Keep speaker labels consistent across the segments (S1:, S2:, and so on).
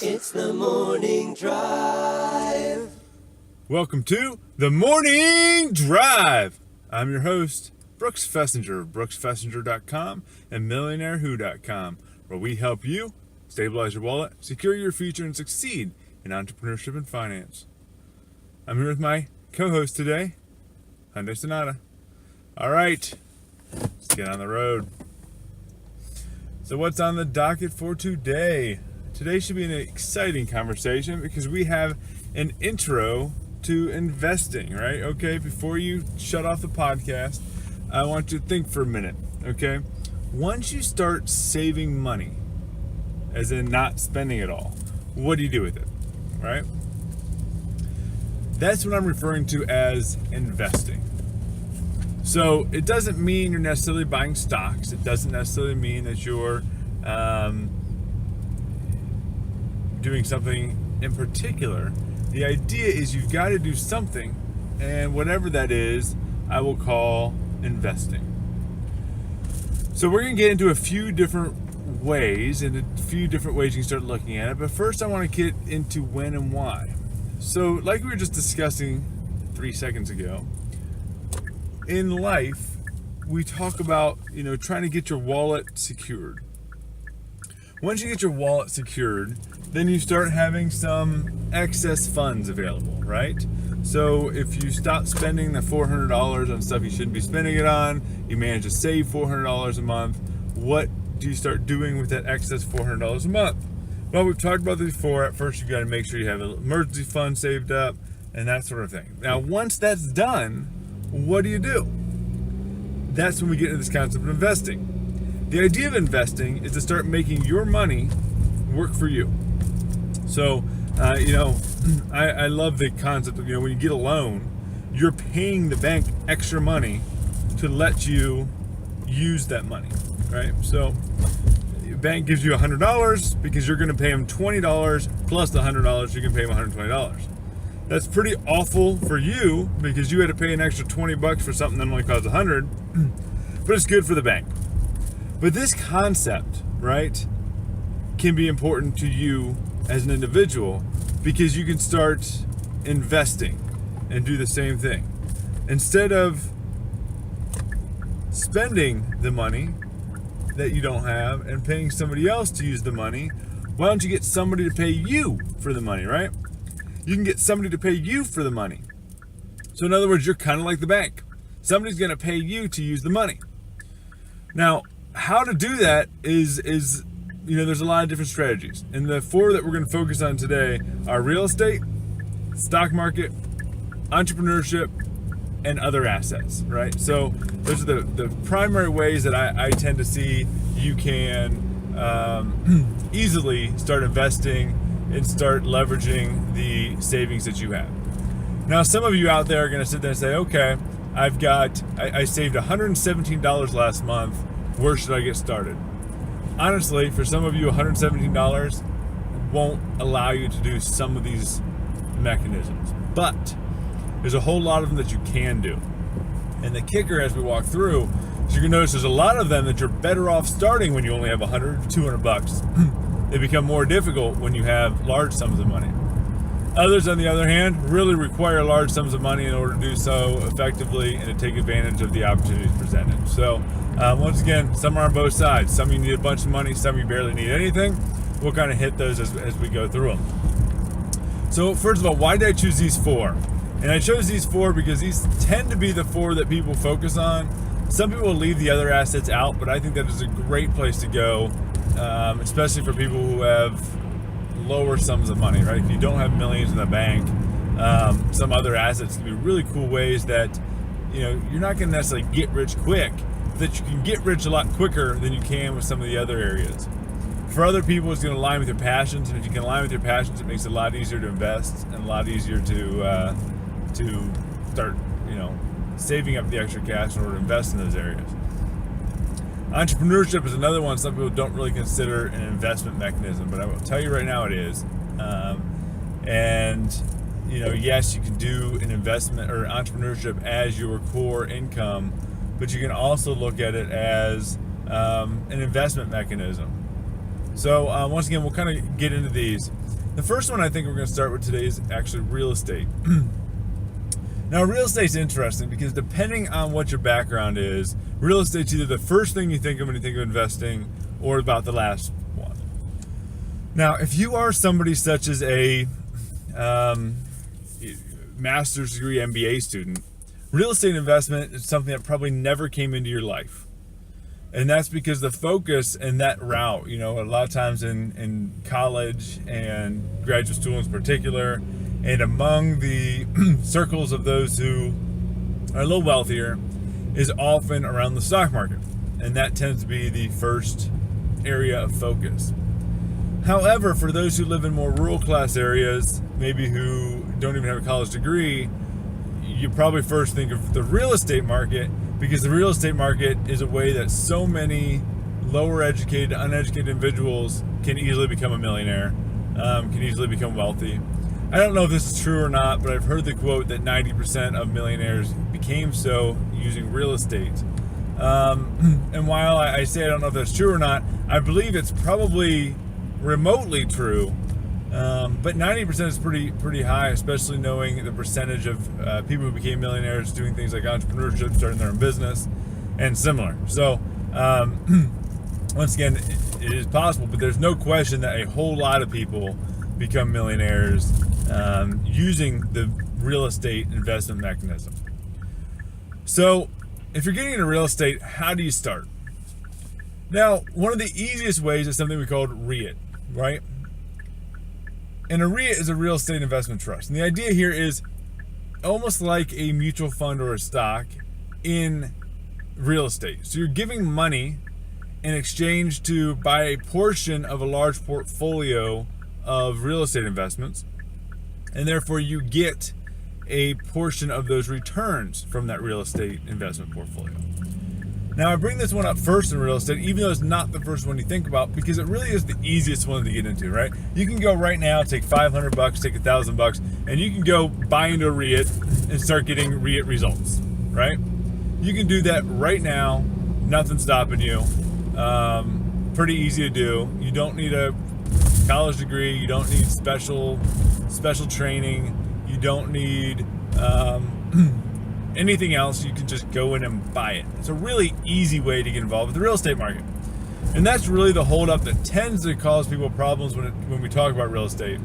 S1: It's the morning drive.
S2: Welcome to the Morning Drive. I'm your host, Brooks Fiesinger of BrooksFiesinger.com and MillionaireWho.com, where we help you stabilize your wallet, secure your future, and succeed in entrepreneurship and finance. I'm here with my co-host today, Hyundai Sonata. All right, let's get on the road. So what's on the docket for today? Today should be an exciting conversation because we have an intro to investing, right? Okay, before you shut off the podcast, I want you to think for a minute, okay? Once you start saving money, as in not spending it all, what do you do with it, right? That's what I'm referring to as investing. So it doesn't mean you're necessarily buying stocks. It doesn't necessarily mean that you're doing something in particular. The idea is you've got to do something, and whatever that is, I will call investing. So we're going to get into a few different ways, and a few different ways you can start looking at it. But first I want to get into when and why. So like we were just discussing 3 seconds ago, in life, we talk about, trying to get your wallet secured. Once you get your wallet secured, then you start having some excess funds available, right? So if you stop spending the $400 on stuff you shouldn't be spending it on, you manage to save $400 a month, what do you start doing with that excess $400 a month? Well, we've talked about this before. At first, you've got to make sure you have an emergency fund saved up and that sort of thing. Now, once that's done, what do? That's when we get into this concept of investing. The idea of investing is to start making your money work for you. So, I love the concept of, when you get a loan, you're paying the bank extra money to let you use that money, right? So, the bank gives you $100 because you're going to pay them $20 plus the $100, you can pay them $120. That's pretty awful for you because you had to pay an extra $20 for something that only costs $100, but it's good for the bank. But this concept, right, can be important to you as an individual because you can start investing and do the same thing. Instead of spending the money that you don't have and paying somebody else to use the money, why don't you get somebody to pay you for the money, right? You can get somebody to pay you for the money. So in other words, you're kind of like the bank. Somebody's going to pay you to use the money. Now, how to do that is there's a lot of different strategies. And the 4 that we're going to focus on today are real estate, stock market, entrepreneurship, and other assets, right? So those are the primary ways that I tend to see you can easily start investing and start leveraging the savings that you have. Now, some of you out there are going to sit there and say, okay, I saved $117 last month. Where should I get started? Honestly, for some of you, $117 won't allow you to do some of these mechanisms, but there's a whole lot of them that you can do. And the kicker as we walk through is you're going to notice there's a lot of them that you're better off starting when you only have $100, $200. They become more difficult when you have large sums of money. Others, on the other hand, really require large sums of money in order to do so effectively and to take advantage of the opportunities presented. So, once again, some are on both sides. Some you need a bunch of money, some you barely need anything. We'll kind of hit those as we go through them. So, first of all, why did I choose these 4? And I chose these 4 because these tend to be the 4 that people focus on. Some people will leave the other assets out, but I think that is a great place to go, especially for people who have lower sums of money, right? If you don't have millions in the bank, some other assets can be really cool ways that, you're not going to necessarily get rich quick, that you can get rich a lot quicker than you can with some of the other areas. For other people, it's going to align with your passions, and if you can align with your passions, it makes it a lot easier to invest and a lot easier to start, saving up the extra cash in order to invest in those areas. Entrepreneurship is another one some people don't really consider an investment mechanism, but I will tell you right now it is. Yes, you can do an investment or entrepreneurship as your core income, but you can also look at it as an investment mechanism. So once again, we'll kind of get into these. The first one I think we're going to start with today is actually real estate. Now, real estate's interesting because depending on what your background is, real estate's either the first thing you think of when you think of investing or about the last one. Now, if you are somebody such as a master's degree MBA student, real estate investment is something that probably never came into your life. And that's because the focus in that route, a lot of times in college and graduate students in particular, and among the circles of those who are a little wealthier, is often around the stock market. And that tends to be the first area of focus. However, for those who live in more rural class areas, maybe who don't even have a college degree, you probably first think of the real estate market, because the real estate market is a way that so many lower educated, uneducated individuals can easily become a millionaire, can easily become wealthy. I don't know if this is true or not, but I've heard the quote that 90% of millionaires became so using real estate. And while I say I don't know if that's true or not, I believe it's probably remotely true. But 90% is pretty high, especially knowing the percentage of people who became millionaires doing things like entrepreneurship, starting their own business, and similar. So, once again, it is possible, but there's no question that a whole lot of people become millionaires using the real estate investment mechanism. So, if you're getting into real estate, how do you start? Now, one of the easiest ways is something we call REIT, right? And a REIT is a real estate investment trust. And the idea here is almost like a mutual fund or a stock in real estate. So you're giving money in exchange to buy a portion of a large portfolio of real estate investments. And therefore you get a portion of those returns from that real estate investment portfolio. Now, I bring this one up first in real estate, even though it's not the first one you think about, because it really is the easiest one to get into, right? You can go right now, take $500, take $1,000, and you can go buy into a REIT and start getting REIT results, right? You can do that right now. Nothing's stopping you. Pretty easy to do. You don't need a college degree. You don't need special training. You don't need anything else. You can just go in and buy it. It's a really easy way to get involved with the real estate market. And that's really the holdup that tends to cause people problems when we talk about real estate,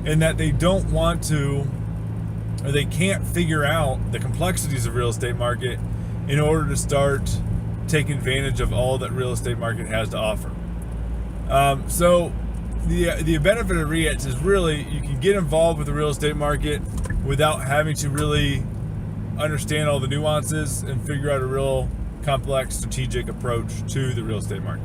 S2: in that they don't want to, or they can't figure out the complexities of real estate market in order to start taking advantage of all that real estate market has to offer. So the benefit of REITs is really you can get involved with the real estate market without having to really understand all the nuances and figure out a real complex strategic approach to the real estate market.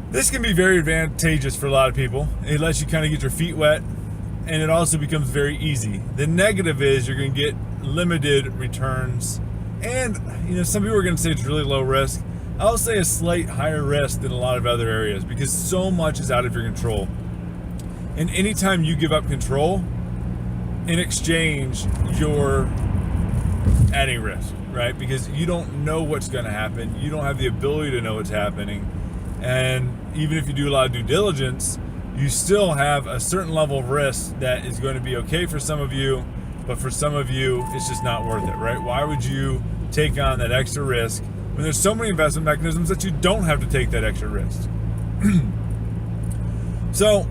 S2: This can be very advantageous for a lot of people. It lets you kind of get your feet wet, and it also becomes very easy. The negative is you're going to get limited returns, and some people are going to say it's really low risk. I'll say a slight higher risk than a lot of other areas, because so much is out of your control. And anytime you give up control, in exchange, you're adding risk, right? Because you don't know what's going to happen. You don't have the ability to know what's happening. And even if you do a lot of due diligence, you still have a certain level of risk that is going to be okay for some of you, but for some of you, it's just not worth it, right? Why would you take on that extra risk when there's so many investment mechanisms that you don't have to take that extra risk? So,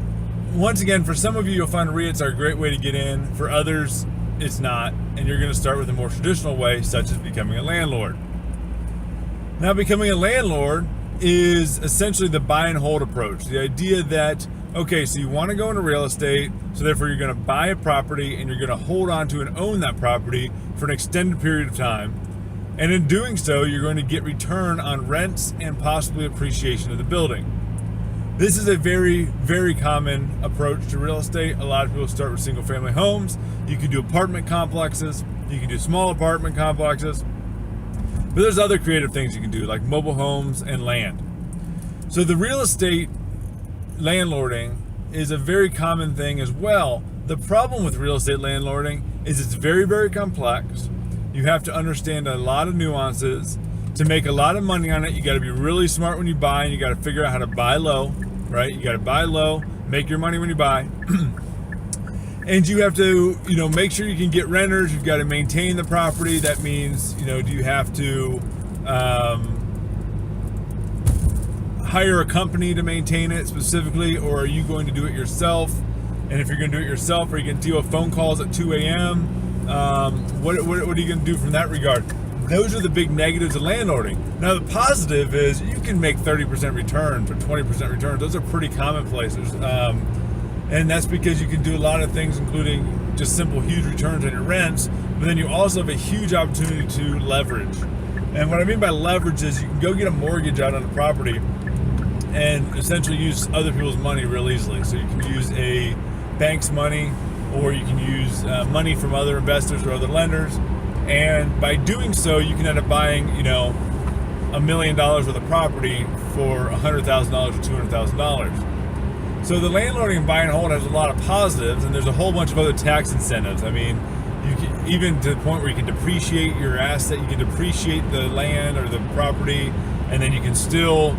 S2: once again, for some of you, you'll find REITs are a great way to get in. For others, it's not. And you're going to start with a more traditional way, such as becoming a landlord. Now, becoming a landlord is essentially the buy and hold approach. The idea that, okay, so you want to go into real estate, so therefore you're going to buy a property and you're going to hold on to and own that property for an extended period of time. And in doing so, you're going to get return on rents and possibly appreciation of the building. This is a very, very common approach to real estate. A lot of people start with single family homes. You can do apartment complexes. You can do small apartment complexes. But there's other creative things you can do, like mobile homes and land. So the real estate landlording is a very common thing as well. The problem with real estate landlording is it's very, very complex. You have to understand a lot of nuances. to make a lot of money on it, you got to be really smart when you buy, and you got to figure out how to buy low, right? You got to buy low, make your money when you buy. And you have to, make sure you can get renters. You've got to maintain the property. That means, do you have to hire a company to maintain it specifically, or are you going to do it yourself? And if you're going to do it yourself, are you going to deal with phone calls at 2 a.m.? What are you going to do from that regard? Those are the big negatives of landlording. Now, the positive is you can make 30% returns or 20% returns. Those are pretty commonplace. And that's because you can do a lot of things, including just simple huge returns on your rents, but then you also have a huge opportunity to leverage. And what I mean by leverage is you can go get a mortgage out on a property and essentially use other people's money real easily. So you can use a bank's money, or you can use money from other investors or other lenders. And by doing so, you can end up buying, $1 million worth of property for $100,000 or $200,000. So the landlording and buy and hold has a lot of positives, and there's a whole bunch of other tax incentives. I mean, you can, even to the point where you can depreciate your asset, you can depreciate the land or the property, and then you can still,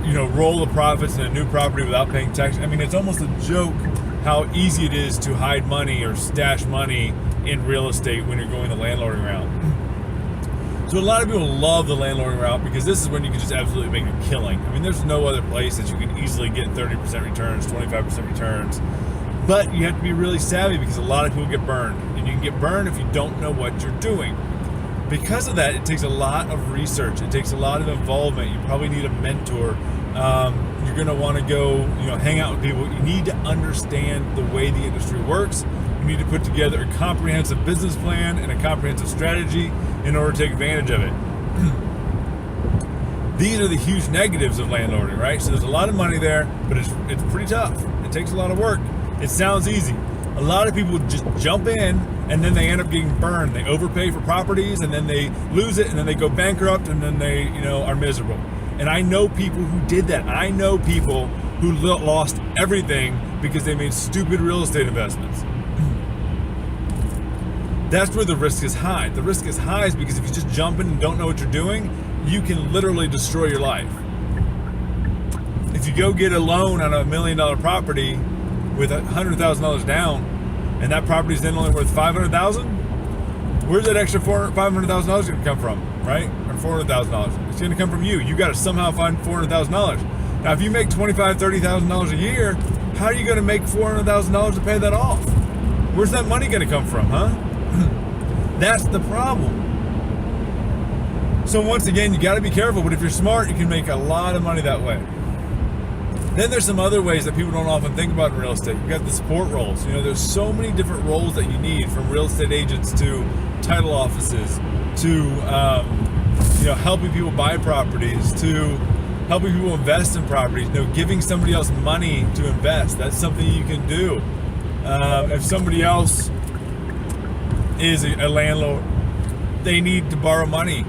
S2: roll the profits in a new property without paying tax. I mean, it's almost a joke how easy it is to hide money or stash money in real estate when you're going the landlording route. So a lot of people love the landlording route because this is when you can just absolutely make a killing. I mean, there's no other place that you can easily get 30% returns, 25% returns. But you have to be really savvy because a lot of people get burned. And you can get burned if you don't know what you're doing. Because of that, it takes a lot of research. It takes a lot of involvement. You probably need a mentor. You're going to want to go, hang out with people. You need to understand the way the industry works. You need to put together a comprehensive business plan and a comprehensive strategy in order to take advantage of it. These are the huge negatives of landlording, right? So there's a lot of money there, but it's pretty tough. It takes a lot of work. It sounds easy. A lot of people just jump in and then they end up getting burned. They overpay for properties and then they lose it and then they go bankrupt and then they, are miserable. And I know people who did that. I know people who lost everything because they made stupid real estate investments. That's where the risk is high. The risk is high is because if you just jump in and don't know what you're doing, you can literally destroy your life. If you go get a loan on a $1 million property with $100,000 down, and that property is then only worth $500,000, where's that extra $500,000 going to come from, right? Or $400,000. It's going to come from you. You got to somehow find $400,000. Now, if you make $25,000, $30,000 a year, how are you going to make $400,000 to pay that off? Where's that money going to come from, huh? That's the problem. So once again, you got to be careful, but if you're smart, you can make a lot of money that way. Then there's some other ways that people don't often think about in real estate. You've got the support roles. There's so many different roles that you need, from real estate agents to title offices to helping people buy properties, to helping people invest in properties, giving somebody else money to invest. That's something you can do. If somebody else is a landlord, they need to borrow money.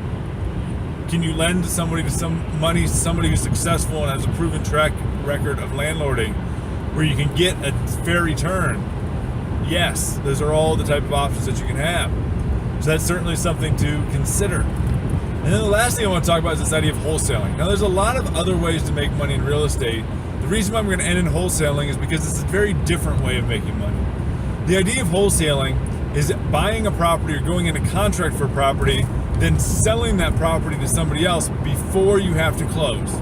S2: Can you lend somebody who's successful and has a proven track record of landlording where you can get a fair return? Yes, those are all the type of options that you can have. So that's certainly something to consider. And then the last thing I want to talk about is this idea of wholesaling. Now, there's a lot of other ways to make money in real estate. The reason why I'm going to end in wholesaling is because it's a very different way of making money. The idea of wholesaling is buying a property or going into contract for a property, then selling that property to somebody else before you have to close.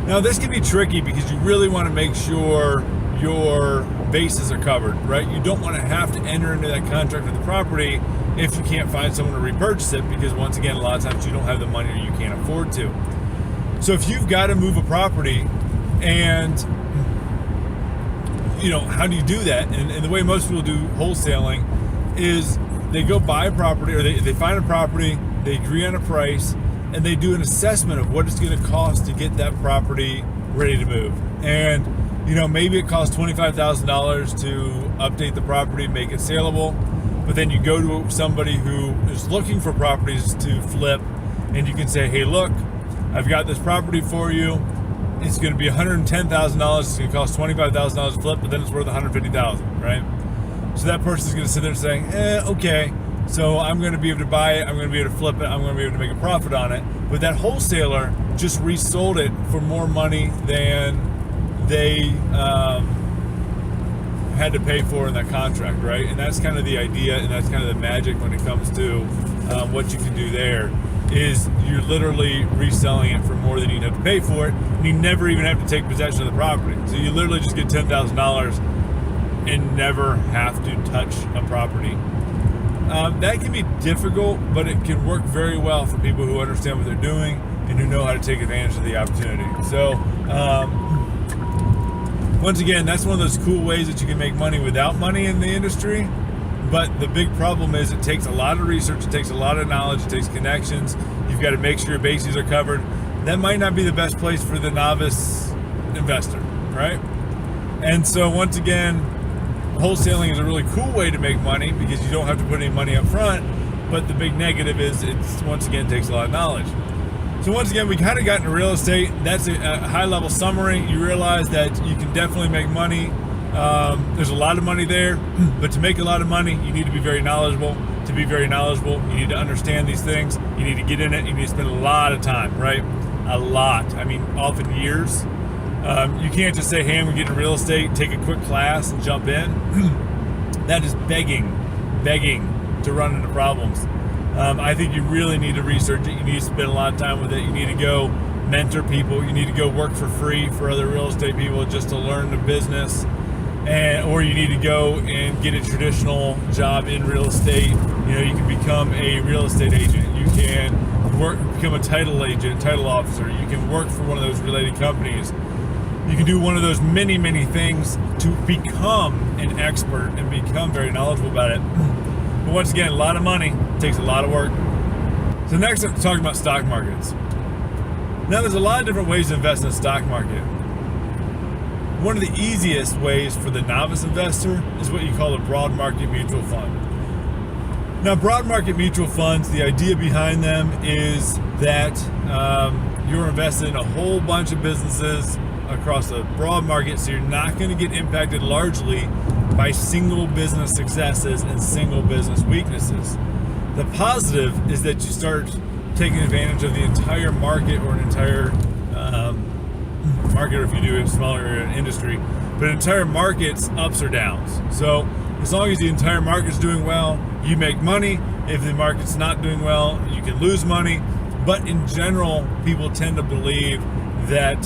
S2: Now, this can be tricky because you really want to make sure your bases are covered, right? You don't want to have to enter into that contract with the property if you can't find someone to repurchase it, because once again, a lot of times you don't have the money or you can't afford to. So if you've got to move a property and how do you do that? And the way most people do wholesaling is they go buy a property, or they find a property, they agree on a price, and they do an assessment of what it's going to cost to get that property ready to move. And maybe it costs $25,000 to update the property, make it saleable, but then you go to somebody who is looking for properties to flip, and you can say, hey, look, I've got this property for you. It's going to be $110,000. It's going to cost $25,000 to flip, but then it's worth $150,000, right? So that person is going to sit there saying, okay, So I'm going to be able to buy it, I'm going to be able to flip it, I'm going to be able to make a profit on it. But that wholesaler just resold it for more money than they had to pay for in that contract, right? And that's kind of the idea, and that's kind of the magic when it comes to what you can do there, is you're literally reselling it for more than you'd have to pay for it, and you never even have to take possession of the property. So you literally just get $10,000 and never have to touch a property. That can be difficult, but it can work very well for people who understand what they're doing and who know how to take advantage of the opportunity. So once again, that's one of those cool ways that you can make money without money in the industry. But the big problem is it takes a lot of research, it takes a lot of knowledge, it takes connections. You've got to make sure your bases are covered. That might not be the best place for the novice investor, right? And so once again, wholesaling is a really cool way to make money because you don't have to put any money up front. But the big negative is it's, once again, takes a lot of knowledge. So once again, we kind of got into real estate. That's a high-level summary. You realize that you can definitely make money. There's a lot of money there, but to make a lot of money, you need to be very knowledgeable. To be very knowledgeable, you need to understand these things. You need to get in it. You need to spend a lot of time, right? A lot. I mean, often years. You can't just say, hey, I'm going to get into real estate, take a quick class, and jump in. That is begging to run into problems. I think you really need to research it. You need to spend a lot of time with it. You need to go mentor people. You need to go work for free for other real estate people just to learn the business. Or you need to go and get a traditional job in real estate. You know, you can become a real estate agent. You can become a title agent, title officer. You can work for one of those related companies. You can do one of those many, many things to become an expert and become very knowledgeable about it. But once again, a lot of money takes a lot of work. So next, I'm talking about stock markets. Now, there's a lot of different ways to invest in the stock market. One of the easiest ways for the novice investor is what you call a broad market mutual fund. Now, broad market mutual funds, the idea behind them is that you're invested in a whole bunch of businesses across a broad market, so you're not going to get impacted largely by single business successes and single business weaknesses. The positive is that you start taking advantage of the entire market, or an entire market, or if you do a smaller industry, but entire market's ups or downs. So as long as the entire market's doing well, you make money. If the market's not doing well, you can lose money. But in general, people tend to believe that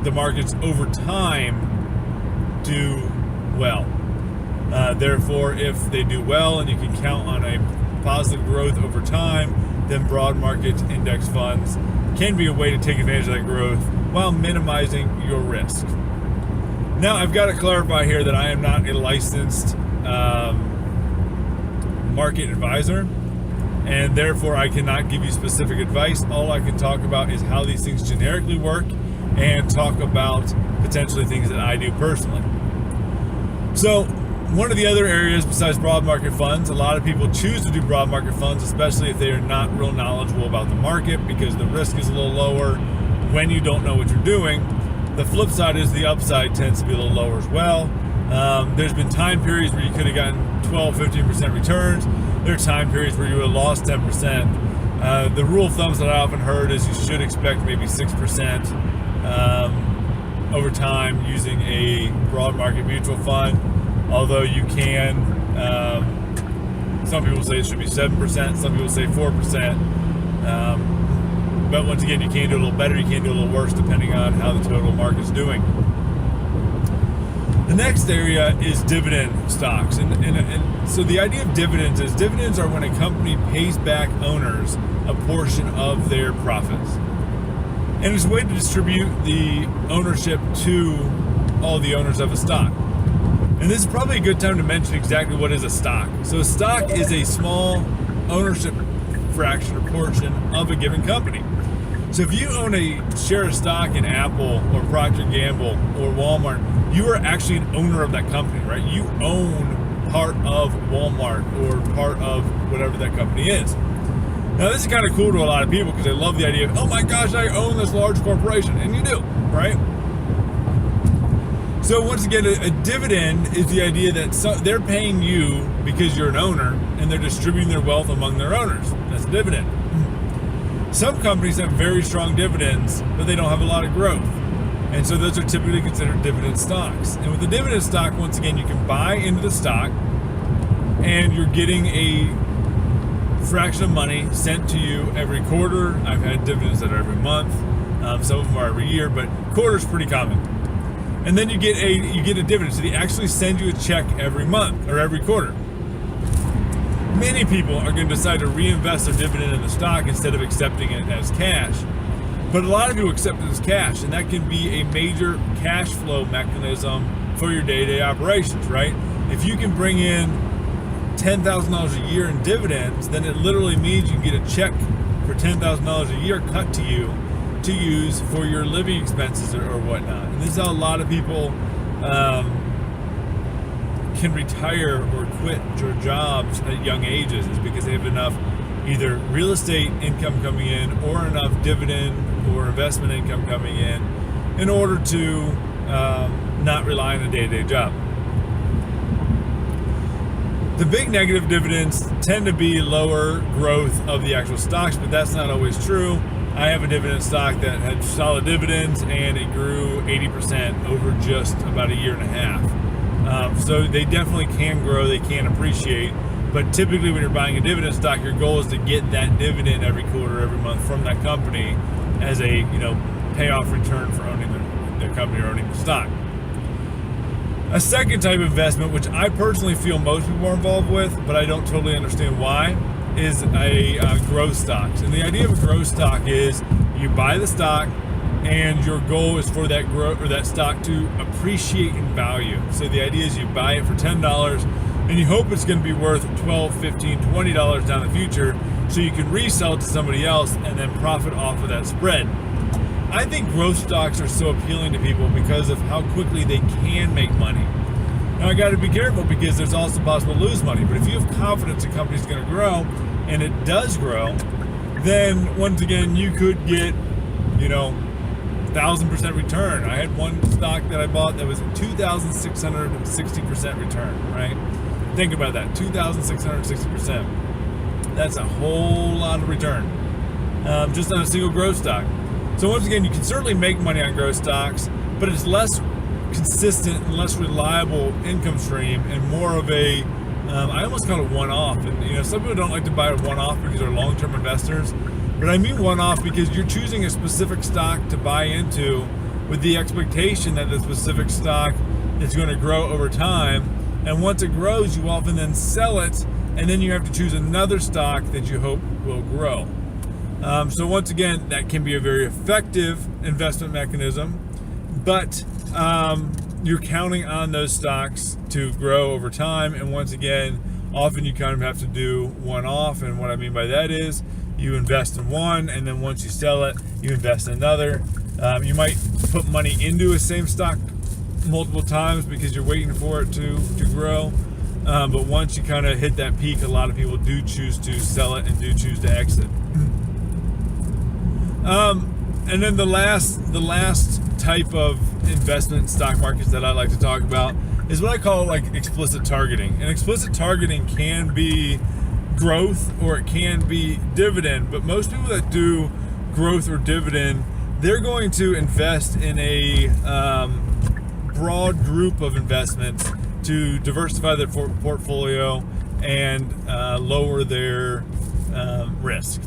S2: the markets over time do well. Therefore, if they do well and you can count on a positive growth over time, then broad market index funds can be a way to take advantage of that growth while minimizing your risk. Now, I've got to clarify here that I am not a licensed market advisor, and therefore I cannot give you specific advice. All I can talk about is how these things generically work and talk about potentially things that I do personally. So one of the other areas besides broad market funds, a lot of people choose to do broad market funds, especially if they are not real knowledgeable about the market, because the risk is a little lower when you don't know what you're doing. The flip side is the upside tends to be a little lower as well. There's been time periods where you could have gotten 12-15% returns. There are time periods where you would have lost 10%. The rule of thumbs that I often heard is you should expect maybe 6% over time using a broad market mutual fund. Although you can, some people say it should be 7%, some people say 4%. But once again, you can do a little better, you can do a little worse, depending on how the total market's doing. The next area is dividend stocks. And so the idea of dividends are when a company pays back owners a portion of their profits. And it's a way to distribute the ownership to all the owners of a stock. And this is probably a good time to mention exactly what is a stock. So a stock is a small ownership fraction or portion of a given company. So if you own a share of stock in Apple or Procter & Gamble or Walmart, you are actually an owner of that company, right? You own part of Walmart or part of whatever that company is. Now this is kind of cool to a lot of people because they love the idea of, oh my gosh, I own this large corporation. And you do, right? So once again, a dividend is the idea that they're paying you because you're an owner and they're distributing their wealth among their owners. That's a dividend. Some companies have very strong dividends, but they don't have a lot of growth. And so those are typically considered dividend stocks. And with the dividend stock, once again, you can buy into the stock and you're getting a fraction of money sent to you every quarter. I've had dividends that are every month. Some of them are every year, but quarter is pretty common. And then you get a dividend. So they actually send you a check every month or every quarter. Many people are going to decide to reinvest their dividend in the stock instead of accepting it as cash. But a lot of people accept it as cash, and that can be a major cash flow mechanism for your day-to-day operations, right? If you can bring in $10,000 a year in dividends, then it literally means you can get a check for $10,000 a year cut to you to use for your living expenses or whatnot. And this is how a lot of people can retire or quit their jobs at young ages, is because they have enough either real estate income coming in or enough dividend or investment income coming in order to not rely on a day-to-day job. The big negative dividends tend to be lower growth of the actual stocks, but that's not always true. I have a dividend stock that had solid dividends and it grew 80% over just about a year and a half. So they definitely can grow, they can appreciate, but typically when you're buying a dividend stock, your goal is to get that dividend every quarter, every month from that company as a payoff return for owning the company or owning the stock. A second type of investment, which I personally feel most people are involved with, but I don't totally understand why, is a growth stocks. And the idea of a growth stock is you buy the stock and your goal is for that growth or that stock to appreciate in value. So the idea is you buy it for $10 and you hope it's going to be worth $12, $15, $20 down the future so you can resell it to somebody else and then profit off of that spread. I think growth stocks are so appealing to people because of how quickly they can make money. Now I got to be careful because there's also possible to lose money, but if you have confidence a company's going to grow and it does grow, then once again you could get 1,000% return. I had one stock that I bought that was 2,660% return, right? Think about that, 2,660%. That's a whole lot of return just on a single growth stock. So once again, you can certainly make money on growth stocks, but it's less consistent and less reliable income stream and more of a, I almost call it one-off. And some people don't like to buy a one-off because they're long-term investors, but I mean one-off because you're choosing a specific stock to buy into with the expectation that the specific stock is going to grow over time. And once it grows, you often then sell it, and then you have to choose another stock that you hope will grow. So once again, that can be a very effective investment mechanism, but you're counting on those stocks to grow over time. And once again, often you kind of have to do one-off. And what I mean by that is you invest in one, and then once you sell it, you invest in another. You might put money into a same stock multiple times because you're waiting for it to grow. But once you kind of hit that peak, a lot of people do choose to sell it and do choose to exit. And then the last type of investment stock markets that I like to talk about is what I call like explicit targeting. And explicit targeting can be growth or it can be dividend, but most people that do growth or dividend, they're going to invest in a broad group of investments to diversify their portfolio and lower their risk.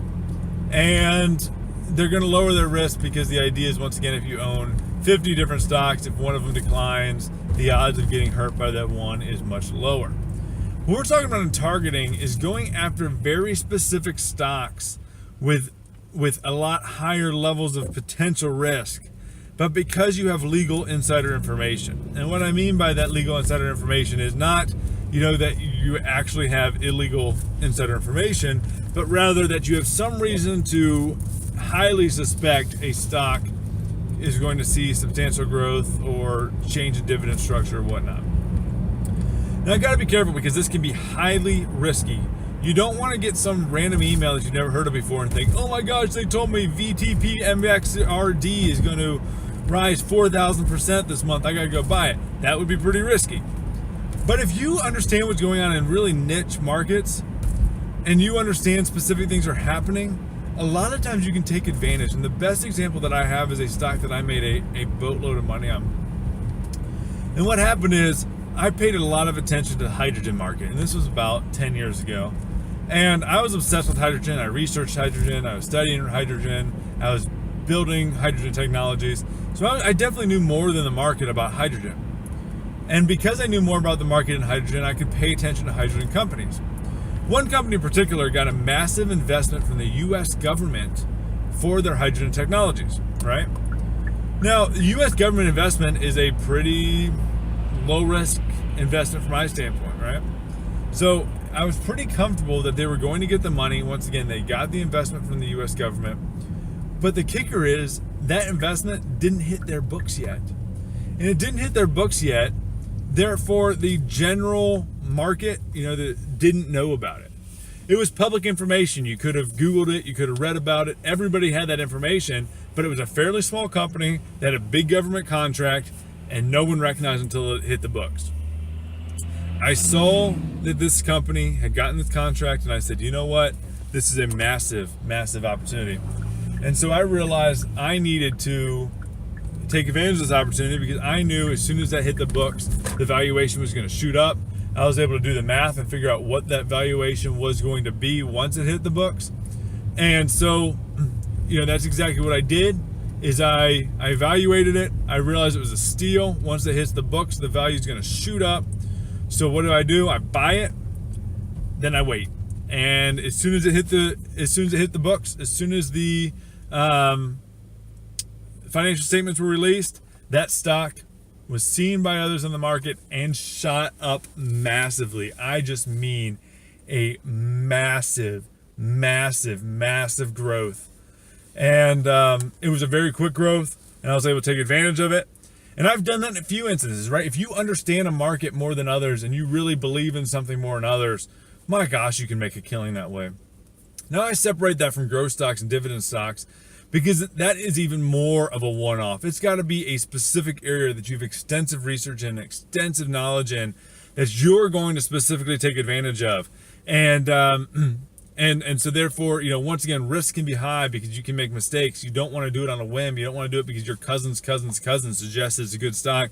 S2: And they're going to lower their risk because the idea is, once again, if you own 50 different stocks, if one of them declines, the odds of getting hurt by that one is much lower. What we're talking about in targeting is going after very specific stocks with a lot higher levels of potential risk, but because you have legal insider information. And what I mean by that legal insider information is not, that you actually have illegal insider information, but rather that you have some reason to highly suspect a stock is going to see substantial growth or change in dividend structure or whatnot. Now I got to be careful because this can be highly risky. You don't want to get some random email that you've never heard of before and think, oh my gosh, they told me VTP MXRD is going to rise 4,000% this month. I got to go buy it. That would be pretty risky. But if you understand what's going on in really niche markets and you understand specific things are happening, a lot of times you can take advantage. And the best example that I have is a stock that I made a boatload of money on. And what happened is I paid a lot of attention to the hydrogen market. And this was about 10 years ago. And I was obsessed with hydrogen. I researched hydrogen. I was studying hydrogen. I was building hydrogen technologies. So I definitely knew more than the market about hydrogen. And because I knew more about the market in hydrogen, I could pay attention to hydrogen companies. One company in particular got a massive investment from the US government for their hydrogen technologies, right? Now, the US government investment is a pretty low risk investment from my standpoint, right? So I was pretty comfortable that they were going to get the money. Once again, they got the investment from the US government. But the kicker is that investment didn't hit their books yet. And it didn't hit their books yet. Therefore, the general market, that didn't know about it. It was public information. You could have Googled it. You could have read about it. Everybody had that information, but it was a fairly small company that had a big government contract, and no one recognized until it hit the books. I saw that this company had gotten this contract, and I said, you know what? This is a massive, massive opportunity. And so I realized I needed to take advantage of this opportunity because I knew as soon as that hit the books, the valuation was going to shoot up. I was able to do the math and figure out what that valuation was going to be once it hit the books. And so, that's exactly what I did is I evaluated it. I realized it was a steal. Once it hits the books, the value is going to shoot up. So what do? I buy it, then I wait. And as soon as it hit the books, as soon as the financial statements were released, that stock was seen by others in the market and shot up massively. I just mean a massive, massive, massive growth. And it was a very quick growth, and I was able to take advantage of it. And I've done that in a few instances, right? If you understand a market more than others and you really believe in something more than others, my gosh, you can make a killing that way. Now I separate that from growth stocks and dividend stocks because that is even more of a one-off. It's got to be a specific area that you have extensive research and extensive knowledge in that you're going to specifically take advantage of. And so therefore, once again, risk can be high because you can make mistakes. You don't want to do it on a whim. You don't want to do it because your cousin's suggests it's a good stock.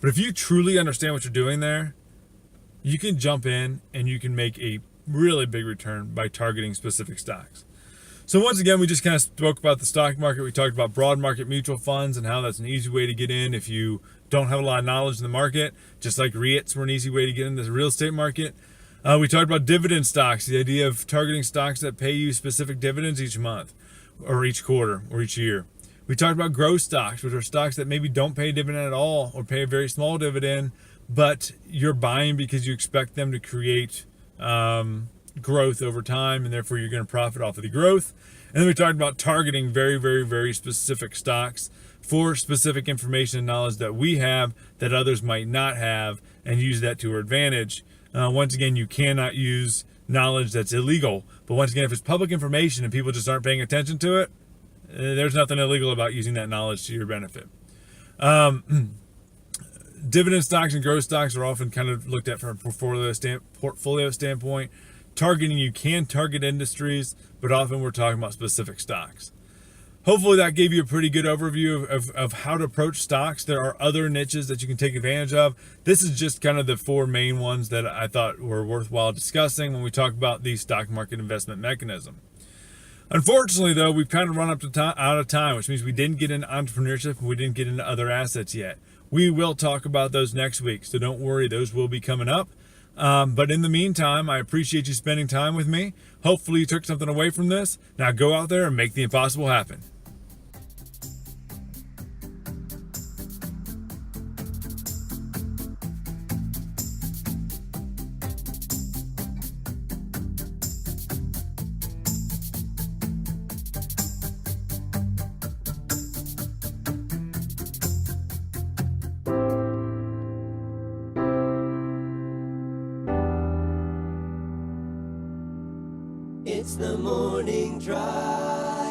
S2: But if you truly understand what you're doing there, you can jump in and you can make a really big return by targeting specific stocks. So once again, we just kind of spoke about the stock market. We talked about broad market mutual funds and how that's an easy way to get in if you don't have a lot of knowledge in the market, just like REITs were an easy way to get into the real estate market. We talked about dividend stocks, the idea of targeting stocks that pay you specific dividends each month or each quarter or each year. We talked about growth stocks, which are stocks that maybe don't pay a dividend at all or pay a very small dividend, but you're buying because you expect them to create growth over time, and therefore you're going to profit off of the growth. And then we talked about targeting very, very, very specific stocks for specific information and knowledge that we have that others might not have, and use that to our advantage. Once again, you cannot use knowledge that's illegal, but once again, if it's public information and people just aren't paying attention to it, there's nothing illegal about using that knowledge to your benefit. Dividend stocks and growth stocks are often kind of looked at from a portfolio standpoint. Targeting, you can target industries, but often we're talking about specific stocks. Hopefully that gave you a pretty good overview of how to approach stocks. There are other niches that you can take advantage of. This is just kind of the four main ones that I thought were worthwhile discussing when we talk about the stock market investment mechanism. Unfortunately, though, we've kind of run out of time, which means we didn't get into entrepreneurship and we didn't get into other assets yet. We will talk about those next week, so don't worry, those will be coming up. But in the meantime, I appreciate you spending time with me. Hopefully you took something away from this. Now go out there and make the impossible happen.
S1: It's the morning drive.